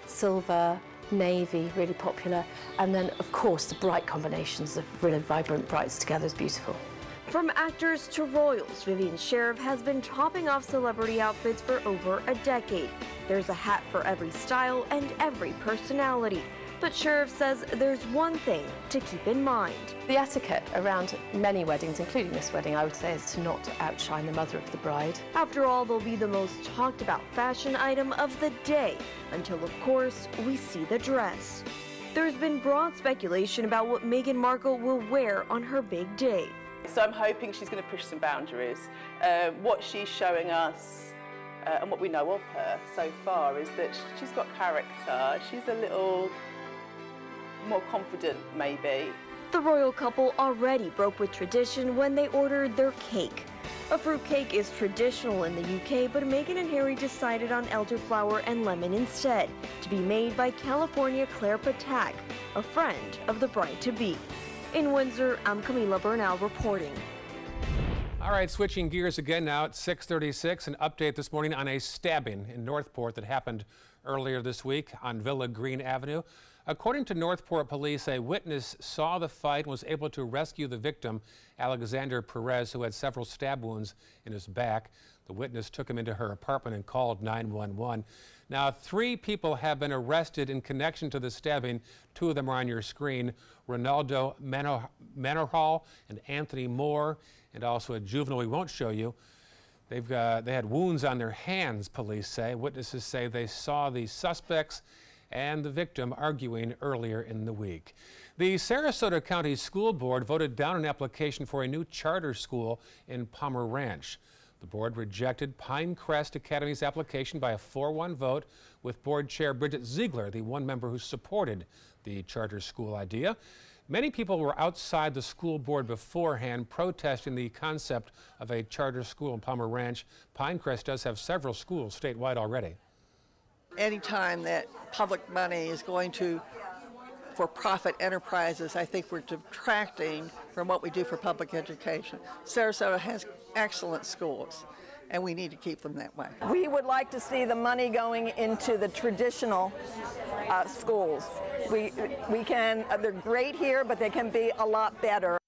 Speaker 7: silver, navy, really popular. And then, of course, the bright combinations of really vibrant brights together is beautiful.
Speaker 1: From actors to royals, Vivian Sheriff has been topping off celebrity outfits for over a decade. There's a hat for every style and every personality. But Sheriff says there's one thing to keep in mind.
Speaker 7: The etiquette around many weddings, including this wedding, I would say, is to not outshine the mother of the bride.
Speaker 1: After all, they'll be the most talked about fashion item of the day, until, of course, we see the dress. There's been broad speculation about what Meghan Markle will wear on her big day.
Speaker 8: So I'm hoping she's going to push some boundaries. What she's showing us and what we know of her so far is that she's got character. She's a little more confident, maybe.
Speaker 1: The royal couple already broke with tradition when they ordered their cake. A fruit cake is traditional in the UK, but Meghan and Harry decided on elderflower and lemon instead, to be made by California Claire Patak, a friend of the bride-to-be. In Windsor, I'm Camilla Bernal reporting.
Speaker 2: All right, switching gears again now at 6:36. An update this morning on a stabbing in Northport that happened earlier this week on Villa Green Avenue. According to Northport police, a witness saw the fight and was able to rescue the victim, Alexander Perez, who had several stab wounds in his back. The witness took him into her apartment and called 911. Now, 3 people have been arrested in connection to the stabbing. 2 of them are on your screen: Ronaldo Manorhal and Anthony Moore, and also a juvenile we won't show you. They had wounds on their hands, police say. Witnesses say they saw the suspects and the victim arguing earlier in the week. The Sarasota County School Board voted down an application for a new charter school in Palmer Ranch. The board rejected Pinecrest Academy's application by a 4-1 vote, with board chair Bridget Ziegler, the one member who supported the charter school idea. Many people were outside the school board beforehand protesting the concept of a charter school in Palmer Ranch. Pinecrest does have several schools statewide already.
Speaker 9: Anytime that public money is going to for-profit enterprises, I think we're detracting from what we do for public education. Sarasota has excellent schools, and we need to keep them that way.
Speaker 23: We would like to see the money going into the traditional schools. We can, they're great here, but they can be a lot better.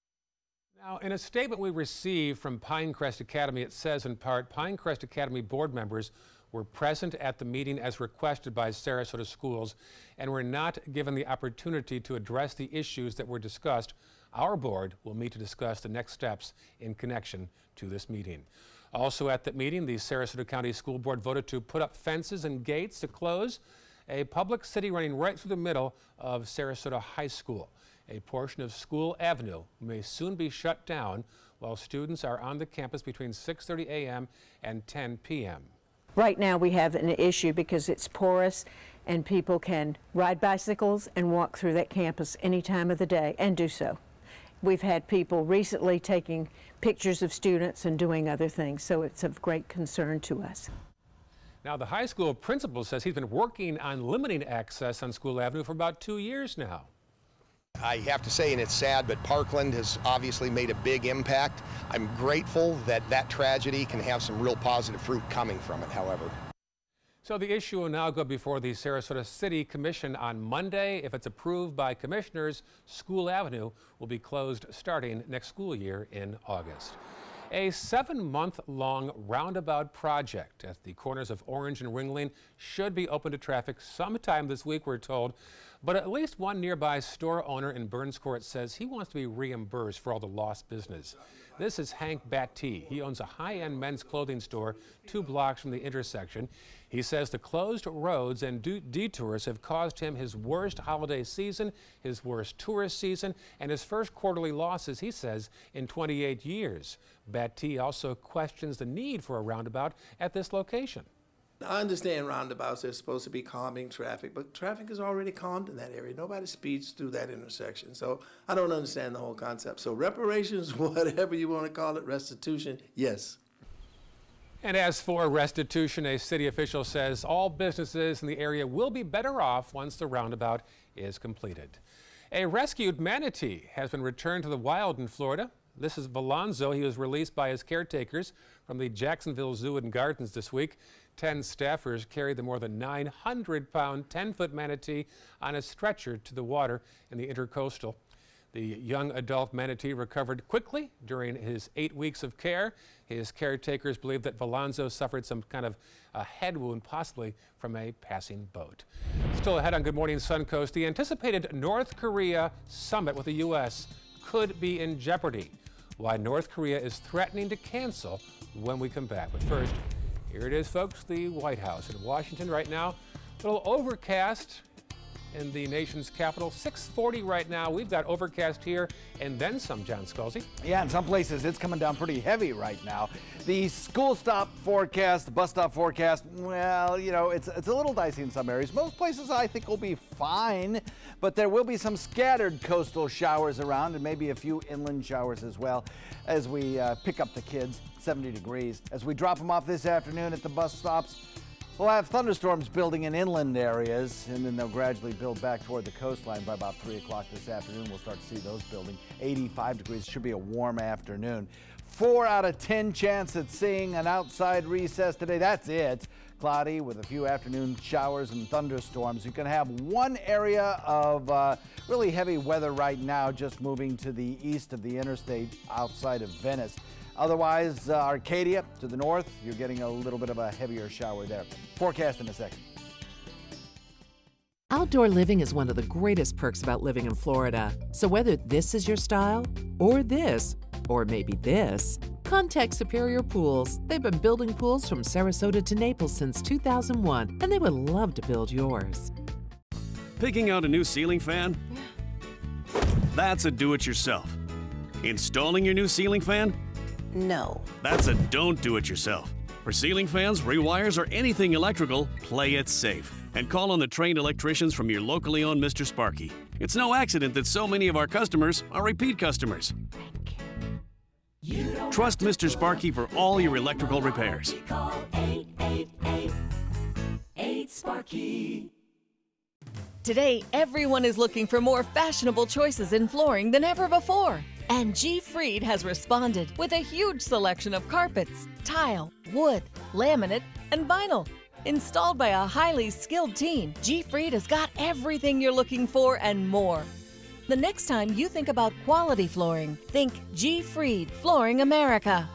Speaker 2: Now, in a statement we received from Pinecrest Academy, it says in part, Pinecrest Academy board members were present at the meeting as requested by Sarasota schools and were not given the opportunity to address the issues that were discussed. Our board will meet to discuss the next steps in connection to this meeting. Also at that meeting, the Sarasota County School Board voted to put up fences and gates to close a public city running right through the middle of Sarasota High School. A portion of School Avenue may soon be shut down while students are on the campus between 6:30 a.m. and 10 p.m.
Speaker 24: Right now we have an issue because it's porous and people can ride bicycles and walk through that campus any time of the day and do so. We've had people recently taking pictures of students and doing other things, so it's of great concern to us.
Speaker 2: Now, the high school principal says he's been working on limiting access on School Avenue for about 2 years now.
Speaker 25: I have to say, and it's sad, but Parkland has obviously made a big impact. I'm grateful that that tragedy can have some real positive fruit coming from it, however.
Speaker 2: So the issue will now go before the Sarasota City Commission on Monday. If it's approved by commissioners, School Avenue will be closed starting next school year in August. A 7-month-long roundabout project at the corners of Orange and Ringling should be open to traffic sometime this week, we're told. But at least one nearby store owner in Burns Court says he wants to be reimbursed for all the lost business. This is Hank Batty. He owns a high-end men's clothing store 2 blocks from the intersection. He says the closed roads and detours have caused him his worst holiday season, his worst tourist season, and his first quarterly losses, he says, in 28 years. Batty also questions the need for a roundabout at this location.
Speaker 10: I understand roundabouts are supposed to be calming traffic, but traffic is already calmed in that area. Nobody speeds through that intersection. So I don't understand the whole concept. So reparations, whatever you want to call it, restitution, yes.
Speaker 2: And as for restitution, a city official says all businesses in the area will be better off once the roundabout is completed. A rescued manatee has been returned to the wild in Florida. This is Valonzo. He was released by his caretakers from the Jacksonville Zoo and Gardens this week. 10 staffers carried the more than 900-pound, 10-foot manatee on a stretcher to the water in the Intercoastal. The young adult manatee recovered quickly during his 8 weeks of care. His caretakers believe that Valonzo suffered some kind of a head wound, possibly from a passing boat. Still ahead on Good Morning Suncoast, the anticipated North Korea summit with the U.S. could be in jeopardy. Why North Korea is threatening to cancel when we come back. But first, here it is, folks, the White House in Washington right now. A little overcast in the nation's capital. 640 right now. We've got overcast here and then some, John Scalzi.
Speaker 21: Yeah, in some places it's coming down pretty heavy right now. The school stop forecast, the bus stop forecast, well, you know, it's a little dicey in some areas. Most places I think will be fine, but there will be some scattered coastal showers around and maybe a few inland showers as well as we pick up the kids. 70 degrees. As we drop them off this afternoon at the bus stops, we'll have thunderstorms building in inland areas, and then they'll gradually build back toward the coastline by about 3 o'clock this afternoon. We'll start to see those building. 85 degrees. Should be a warm afternoon. 4 out of 10 chance at seeing an outside recess today. That's it. Cloudy with a few afternoon showers and thunderstorms. You can have one area of really heavy weather right now just moving to the east of the interstate outside of Venice. Otherwise, Arcadia to the north, you're getting a little bit of a heavier shower there. Forecast in a second.
Speaker 11: Outdoor living is one of the greatest perks about living in Florida. So whether this is your style, or this, or maybe this, contact Superior Pools. They've been building pools from Sarasota to Naples since 2001, and they would love to build yours.
Speaker 12: Picking out a new ceiling fan? That's a do-it-yourself. Installing your new ceiling fan?
Speaker 13: No.
Speaker 12: That's a don't do it yourself. For ceiling fans, rewires, or anything electrical, play it safe. And call on the trained electricians from your locally owned Mr. Sparky. It's no accident that so many of our customers are repeat customers. Trust Mr. Sparky for all your electrical repairs.
Speaker 14: Call 888-8-SPARKY.
Speaker 15: Today, everyone is looking for more fashionable choices in flooring than ever before. And G. Fried has responded with a huge selection of carpets, tile, wood, laminate, and vinyl. Installed by a highly skilled team, G. Fried has got everything you're looking for and more. The next time you think about quality flooring, think G. Fried Flooring America.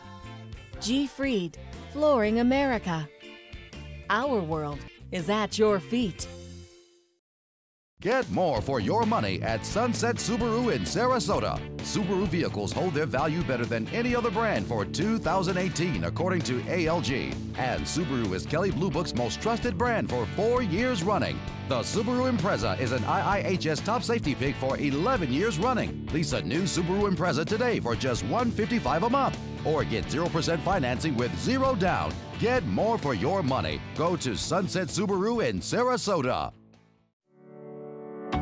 Speaker 15: G. Fried Flooring America. Our world is at your feet.
Speaker 17: Get more for your money at Sunset Subaru in Sarasota. Subaru vehicles hold their value better than any other brand for 2018, according to ALG. And Subaru is Kelley Blue Book's most trusted brand for 4 years running. The Subaru Impreza is an IIHS top safety pick for 11 years running. Lease a new Subaru Impreza today for just $155 a month. Or get 0% financing with zero down. Get more for your money. Go to Sunset Subaru in Sarasota.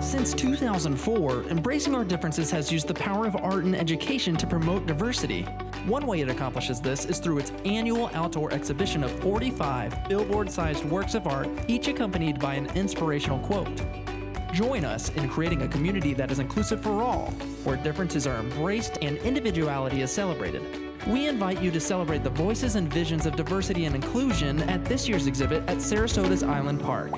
Speaker 26: Since 2004, Embracing Our Differences has used the power of art and education to promote diversity. One way it accomplishes this is through its annual outdoor exhibition of 45 billboard-sized works of art, each accompanied by an inspirational quote. Join us in creating a community that is inclusive for all, where differences are embraced and individuality is celebrated. We invite you to celebrate the voices and visions of diversity and inclusion at this year's exhibit at Sarasota's Island Park.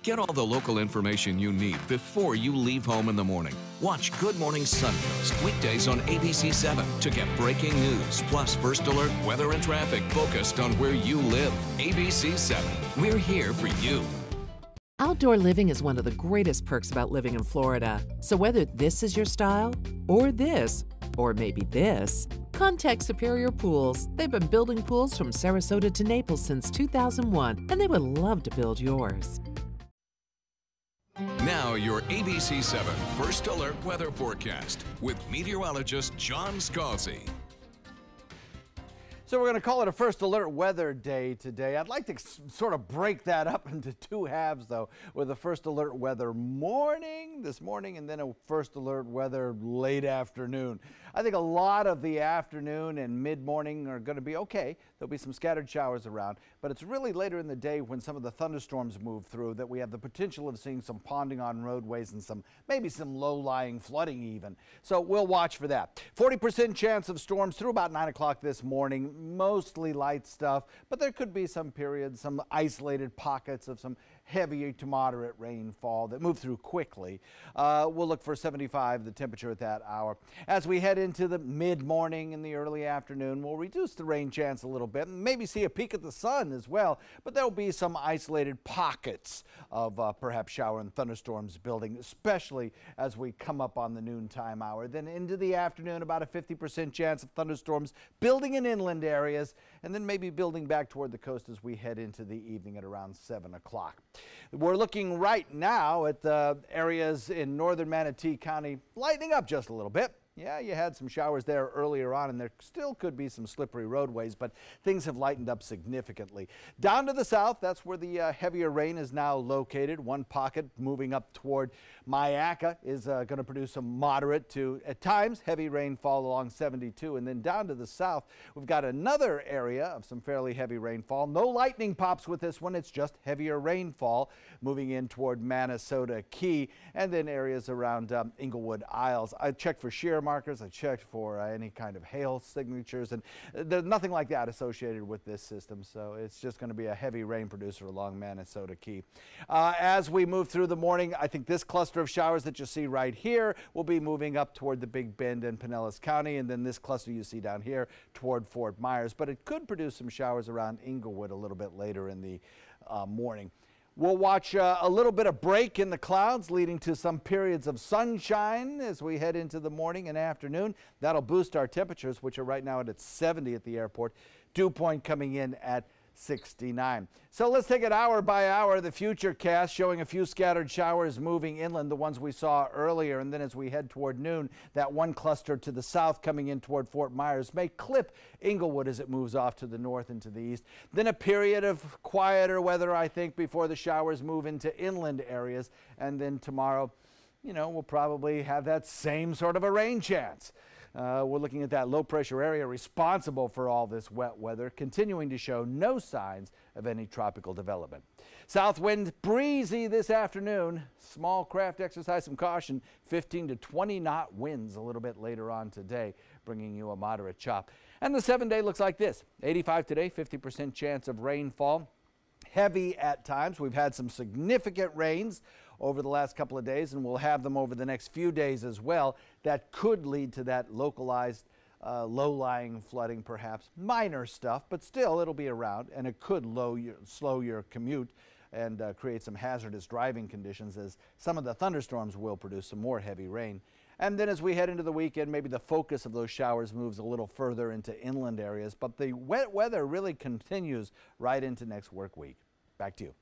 Speaker 20: Get all the local information you need before you leave home in the morning. Watch Good Morning Suncoast weekdays on ABC 7 to get breaking news, plus first alert weather and traffic focused on where you live. ABC 7, we're here for you.
Speaker 11: Outdoor living is one of the greatest perks about living in Florida. So whether this is your style, or this, or maybe this, contact Superior Pools. They've been building pools from Sarasota to Naples since 2001, and they would love to build yours.
Speaker 20: Now your ABC 7 First Alert Weather Forecast with meteorologist John Scalzi.
Speaker 21: So we're going to call it a First Alert Weather Day today. I'd like to sort of break that up into two halves, though, with a First Alert Weather morning this morning and then a First Alert Weather late afternoon. I think a lot of the afternoon and mid-morning are going to be okay. There'll be some scattered showers around, but it's really later in the day when some of the thunderstorms move through that we have the potential of seeing some ponding on roadways and maybe some low-lying flooding even. So we'll watch for that. 40% chance of storms through about 9 o'clock this morning. Mostly light stuff, but there could be some periods, some isolated pockets of some heavy to moderate rainfall that move through quickly. We'll look for 75, the temperature at that hour. As we head into the mid-morning and the early afternoon, we'll reduce the rain chance a little bit and maybe see a peek at the sun as well, but there'll be some isolated pockets of perhaps shower and thunderstorms building, especially as we come up on the noontime hour. Then into the afternoon, about a 50% chance of thunderstorms building in inland areas, and then maybe building back toward the coast as we head into the evening at around 7 o'clock. We're looking right now at the areas in northern Manatee County lightening up just a little bit. Yeah, you had some showers there earlier on, and there still could be some slippery roadways, but things have lightened up significantly. Down to the south, that's where the heavier rain is now located. One pocket moving up toward Myakka is going to produce some moderate to, at times, heavy rainfall along 72. And then down to the south, we've got another area of some fairly heavy rainfall. No lightning pops with this one. It's just heavier rainfall moving in toward Minnesota Key and then areas around Inglewood Isles. I checked for shear markers. I checked for any kind of hail signatures, and there's nothing like that associated with this system. So it's just going to be a heavy rain producer along Minnesota Key. As we move through the morning, I think this cluster of showers that you see right here will be moving up toward the Big Bend and Pinellas County, and then this cluster you see down here toward Fort Myers. But it could produce some showers around Inglewood a little bit later in the morning. We'll watch a little bit of break in the clouds, leading to some periods of sunshine as we head into the morning and afternoon. That'll boost our temperatures, which are right now at 70 at the airport. Dew point coming in at 69. So let's take it hour by hour. The future cast showing a few scattered showers moving inland, the ones we saw earlier. And then as we head toward noon, that one cluster to the south coming in toward Fort Myers may clip Inglewood as it moves off to the north and to the east. Then a period of quieter weather, I think, before the showers move into inland areas. And then tomorrow, you know, we'll probably have that same sort of a rain chance. We're looking at that low pressure area responsible for all this wet weather, continuing to show no signs of any tropical development. South wind breezy this afternoon. Small craft exercise some caution. 15 to 20 knot winds a little bit later on today, bringing you a moderate chop. And the 7-day looks like this. 85 today, 50% chance of rainfall. Heavy at times. We've had some significant rains over the last couple of days, and we'll have them over the next few days as well. That could lead to that localized low-lying flooding, perhaps. Minor stuff, but still it'll be around, and it could slow your commute and create some hazardous driving conditions, as some of the thunderstorms will produce some more heavy rain. And then as we head into the weekend, maybe the focus of those showers moves a little further into inland areas, but the wet weather really continues right into next work week. Back to you.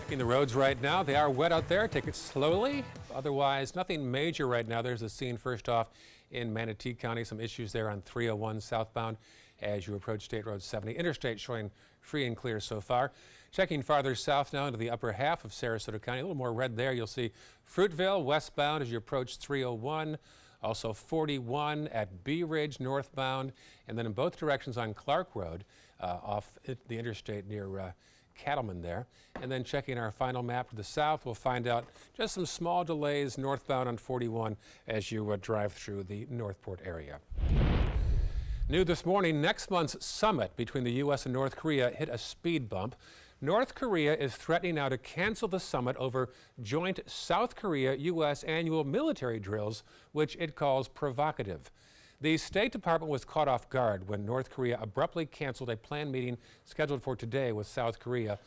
Speaker 2: Checking the roads right now. They are wet out there. Take it slowly. Otherwise, nothing major right now. There's a scene first off in Manatee County. Some issues there on 301 southbound as you approach State Road 70. Interstate showing free and clear so far. Checking farther south now into the upper half of Sarasota County. A little more red there. You'll see Fruitvale westbound as you approach 301. Also 41 at Bee Ridge northbound. And then in both directions on Clark Road off the interstate near Cattleman there. And then checking our final map to the south, we'll find out just some small delays northbound on 41 as you drive through the Northport area. New this morning, next month's summit between the U.S. and North Korea hit a speed bump. North Korea is threatening now to cancel the summit over joint South Korea-U.S. annual military drills, which it calls provocative. The State Department was caught off guard when North Korea abruptly canceled a planned meeting scheduled for today with South Korea.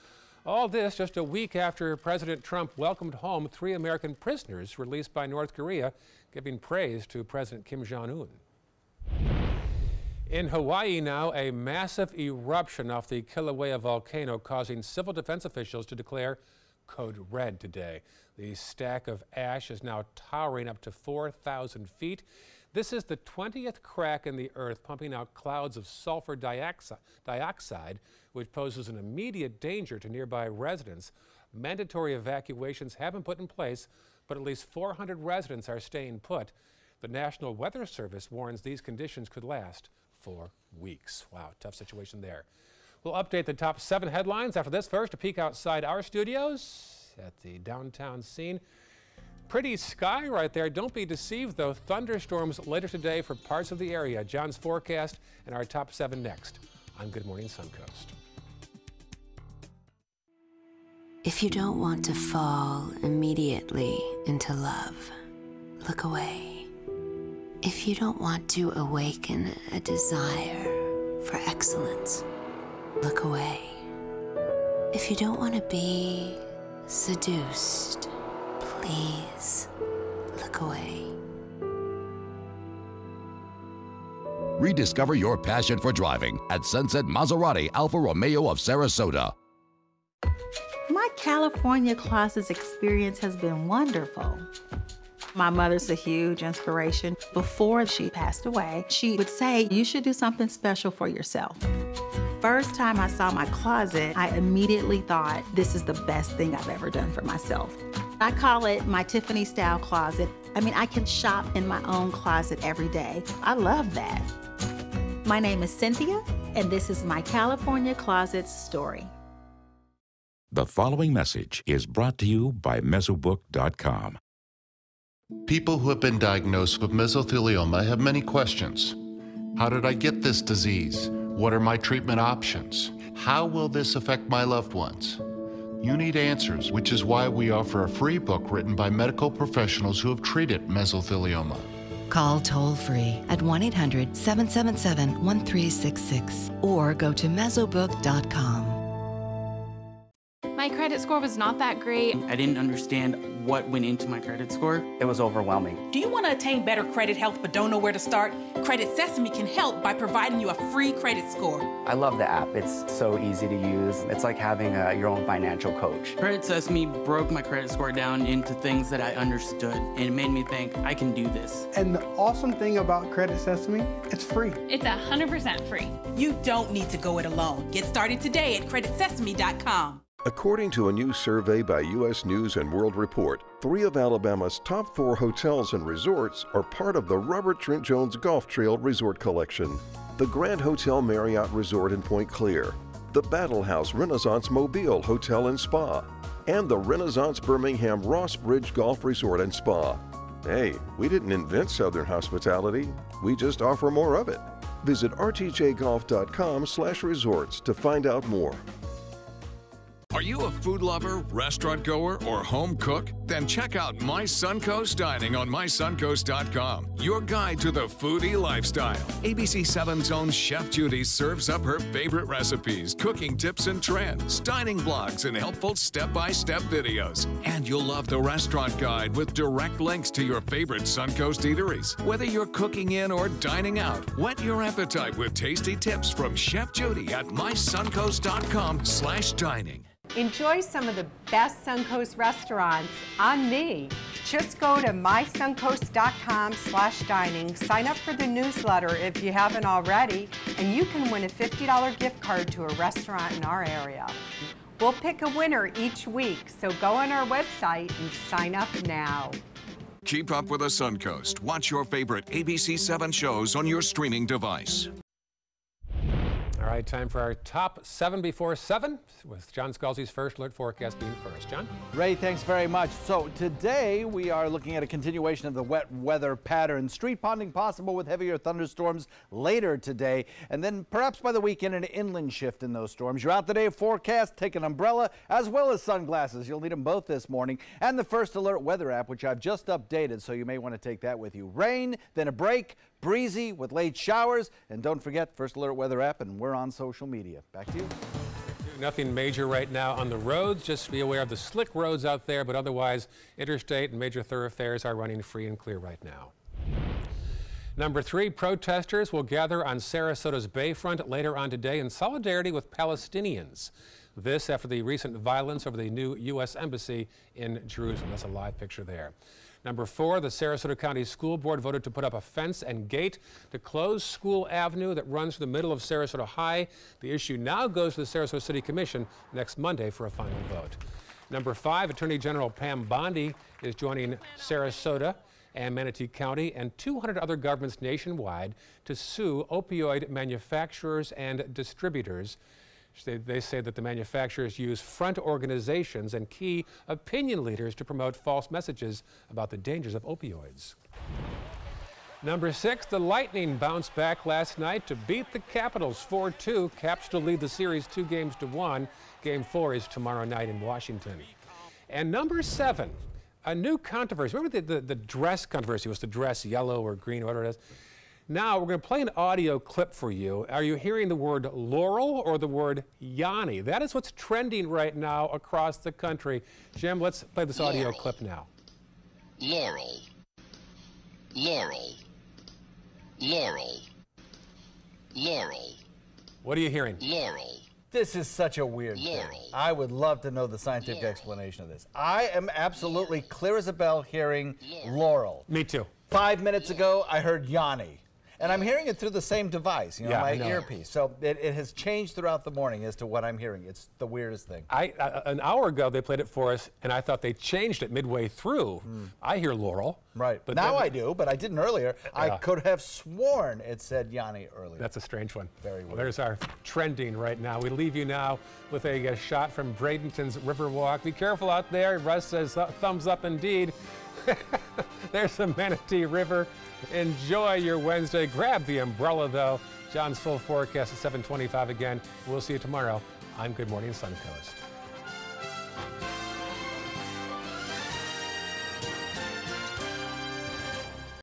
Speaker 2: All this just a week after President Trump welcomed home 3 American prisoners released by North Korea, giving praise to President Kim Jong-un. In Hawaii now, a massive eruption off the Kilauea volcano causing civil defense officials to declare code red today. The stack of ash is now towering up to 4,000 feet. This is the 20th crack in the earth, pumping out clouds of sulfur dioxide, which poses an immediate danger to nearby residents. Mandatory evacuations have been put in place, but at least 400 residents are staying put. The National Weather Service warns these conditions could last for weeks. Wow, tough situation there. We'll update the top 7 headlines after this. First, a peek outside our studios at the downtown scene. Pretty sky right there. Don't be deceived, though. Thunderstorms later today for parts of the area. John's forecast and our top 7 next on Good Morning Suncoast.
Speaker 3: If you don't want to fall immediately into love, look away. If you don't want to awaken a desire for excellence, look away. If you don't want to be seduced, please look away.
Speaker 17: Rediscover your passion for driving at Sunset Maserati Alfa Romeo of Sarasota.
Speaker 4: My California Closets experience has been wonderful. My mother's a huge inspiration. Before she passed away, she would say, you should do something special for yourself. First time I saw my closet, I immediately thought, this is the best thing I've ever done for myself. I call it my Tiffany style closet. I mean, I can shop in my own closet every day. I love that. My name is Cynthia, and this is my California Closets story.
Speaker 6: The following message is brought to you by Mesobook.com.
Speaker 13: People who have been diagnosed with mesothelioma have many questions. How did I get this disease? What are my treatment options? How will this affect my loved ones? You need answers, which is why we offer a free book written by medical professionals who have treated mesothelioma.
Speaker 16: Call toll-free at 1-800-777-1366 or go to Mesobook.com.
Speaker 18: My credit score was not that great.
Speaker 27: I didn't understand what went into my credit score.
Speaker 28: It was overwhelming.
Speaker 29: Do you want to attain better credit health but don't know where to start? Credit Sesame can help by providing you a free credit score.
Speaker 28: I love the app. It's so easy to use. It's like having your own financial coach.
Speaker 27: Credit Sesame broke my credit score down into things that I understood, and it made me think, I can do this.
Speaker 30: And the awesome thing about Credit Sesame, it's free.
Speaker 29: It's 100% free. You don't need to go it alone. Get started today at creditsesame.com.
Speaker 31: According to a new survey by U.S. News & World Report, 3 of Alabama's top 4 hotels and resorts are part of the Robert Trent Jones Golf Trail Resort Collection. The Grand Hotel Marriott Resort in Point Clear, the Battle House Renaissance Mobile Hotel and Spa, and the Renaissance Birmingham Ross Bridge Golf Resort and Spa. Hey, we didn't invent Southern hospitality, we just offer more of it. Visit rtjgolf.com/resorts to find out more.
Speaker 20: Are you a food lover, restaurant goer, or home cook? Then check out My Suncoast Dining on mysuncoast.com, your guide to the foodie lifestyle. ABC 7's own Chef Judy serves up her favorite recipes, cooking tips and trends, dining blogs, and helpful step-by-step videos. And you'll love the restaurant guide with direct links to your favorite Suncoast eateries. Whether you're cooking in or dining out, whet your appetite with tasty tips from Chef Judy at mysuncoast.com/dining.
Speaker 32: Enjoy some of the best Suncoast restaurants on me. Just go to mysuncoast.com/dining, sign up for the newsletter if you haven't already, and you can win a $50 gift card to a restaurant in our area. We'll pick a winner each week, so go on our website and sign up now.
Speaker 20: Keep up with the Suncoast. Watch your favorite ABC 7 shows on your streaming device.
Speaker 2: All right, time for our top 7 before 7 with John Scalzi's first alert forecast being first. John?
Speaker 21: Ray, thanks very much. So today we are looking at a continuation of the wet weather pattern. Street ponding possible with heavier thunderstorms later today, and then perhaps by the weekend an inland shift in those storms. You're out today forecast, take an umbrella as well as sunglasses. You'll need them both this morning. And the first alert weather app, which I've just updated, so you may want to take that with you. Rain, then a break. Breezy with late showers. And don't forget, First Alert Weather app, and we're on social media. Back to you.
Speaker 2: Nothing major right now on the roads. Just be aware of the slick roads out there, but otherwise, interstate and major thoroughfares are running free and clear right now. Number 3, protesters will gather on Sarasota's Bayfront later on today in solidarity with Palestinians. This after the recent violence over the new U.S. Embassy in Jerusalem. That's a live picture there. Number 4, the Sarasota County School Board voted to put up a fence and gate to close School Avenue that runs through the middle of Sarasota High. The issue now goes to the Sarasota City Commission next Monday for a final vote. Number 5, Attorney General Pam Bondi is joining Sarasota and Manatee County and 200 other governments nationwide to sue opioid manufacturers and distributors. They say that the manufacturers use front organizations and key opinion leaders to promote false messages about the dangers of opioids. Number 6, the Lightning bounced back last night to beat the Capitals 4-2. Caps to lead the series 2-1. Game 4 is tomorrow night in Washington. And number 7, a new controversy. Remember the dress controversy was to dress yellow or green or whatever it is? Now, we're going to play an audio clip for you. Are you hearing the word Laurel or the word Yanni? That is what's trending right now across the country. Jim, let's play this audio clip now.
Speaker 1: Laurel. Laurel. Laurel. Laurel.
Speaker 2: What are you hearing?
Speaker 1: Laurel.
Speaker 21: This is such a weird thing. I would love to know the scientific explanation of this. I am absolutely clear as a bell hearing Laurel.
Speaker 2: Me too.
Speaker 21: 5 minutes ago, I heard Yanni. And I'm hearing it through the same device, you know, my earpiece. So it has changed throughout the morning as to what I'm hearing. It's the weirdest thing.
Speaker 2: An hour ago, they played it for us, and I thought they changed it midway through. I hear Laurel.
Speaker 21: Right. But now I do, but I didn't earlier. I could have sworn it said Yanni earlier.
Speaker 2: That's a strange one.
Speaker 21: Very weird.
Speaker 2: Well, there's our trending right now. We leave you now with a shot from Bradenton's Riverwalk. Be careful out there. Russ says thumbs up indeed. There's the Manatee River. Enjoy your Wednesday. Grab the umbrella, though. John's full forecast at 7:25 again. We'll see you tomorrow on Good Morning Suncoast.